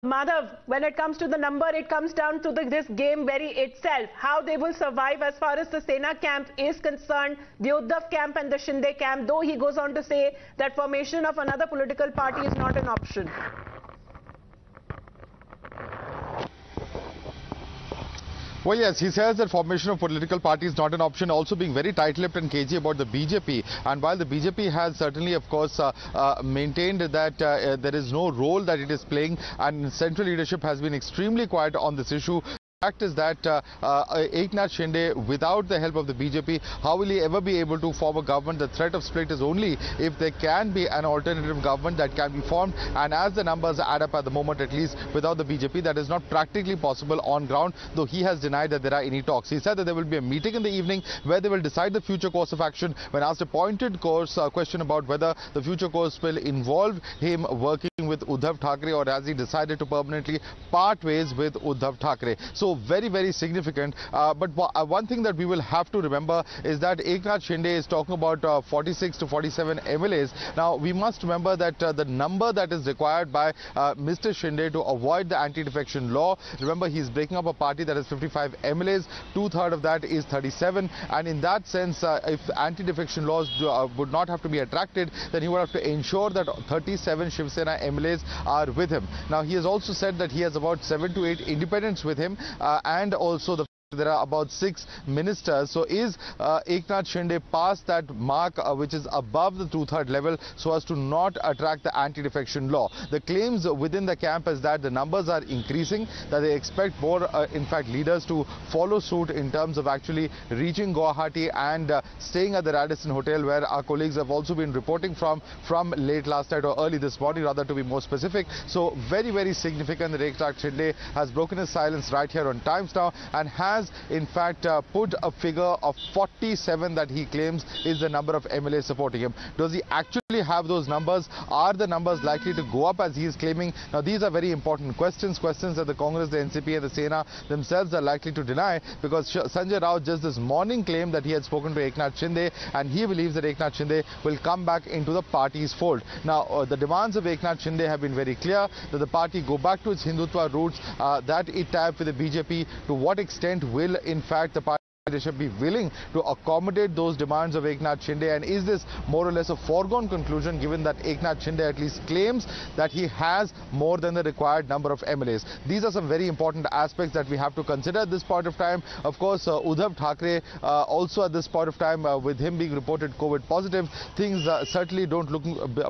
Madhav, when it comes to the number, it comes down to this game very itself. How they will survive as far as the Sena camp is concerned, the Uddhav camp and the Shinde camp, though he goes on to say that formation of another political party is not an option. Well, yes, he says that formation of political party is not an option, also being very tight-lipped and cagey about the BJP. And while the BJP has certainly, of course, maintained that there is no role that it is playing, and central leadership has been extremely quiet on this issue. The fact is that Eknath Shinde, without the help of the BJP, how will he ever be able to form a government? The threat of split is only if there can be an alternative government that can be formed. And as the numbers add up at the moment, at least without the BJP, that is not practically possible on ground, though he has denied that there are any talks. He said that there will be a meeting in the evening where they will decide the future course of action. When asked a pointed question about whether the future course will involve him working with Uddhav Thackeray, or has he decided to permanently part ways with Uddhav Thackeray. So very, very significant. But one thing that we will have to remember is that Eknath Shinde is talking about 46 to 47 MLAs. Now, we must remember that the number that is required by Mr. Shinde to avoid the anti-defection law, remember, he's breaking up a party that has 55 MLAs, two-thirds of that is 37. And in that sense, if anti-defection laws would not have to be attracted, then he would have to ensure that 37 Shiv Sena MLAs are with him. Now, he has also said that he has about 7 to 8 independents with him, and also there are about 6 ministers. So is Eknath Shinde past that mark which is above the two-third level so as to not attract the anti-defection law? The claims within the camp is that the numbers are increasing, that they expect more, in fact, leaders to follow suit in terms of actually reaching Guwahati and staying at the Radisson Hotel, where our colleagues have also been reporting from late last night or early this morning, rather, to be more specific. So very, very significant that Eknath Shinde has broken his silence right here on Times Now and has in fact put a figure of 47 that he claims is the number of MLAs supporting him. Does he actually have those numbers? Are the numbers likely to go up as he is claiming? Now, these are very important questions that the Congress, the NCP and the Sena themselves are likely to deny, because Sanjay Rao just this morning claimed that he had spoken to Eknath Shinde and he believes that Eknath Shinde will come back into the party's fold. Now, the demands of Eknath Shinde have been very clear, that the party go back to its Hindutva roots, that it tie up with the BJP. To what extent will in fact the party leadership be willing to accommodate those demands of Eknath Shinde, and is this more or less a foregone conclusion, given that Eknath Shinde at least claims that he has more than the required number of MLAs? These are some very important aspects that we have to consider at this point of time. Of course, Uddhav Thackeray also at this point of time, with him being reported COVID positive, things certainly don't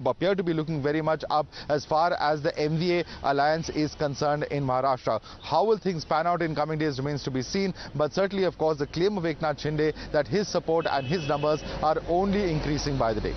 appear to be looking very much up as far as the MVA alliance is concerned in Maharashtra. How will things pan out in coming days remains to be seen, but certainly, of course, the claim of Eknath Shinde that his support and his numbers are only increasing by the day.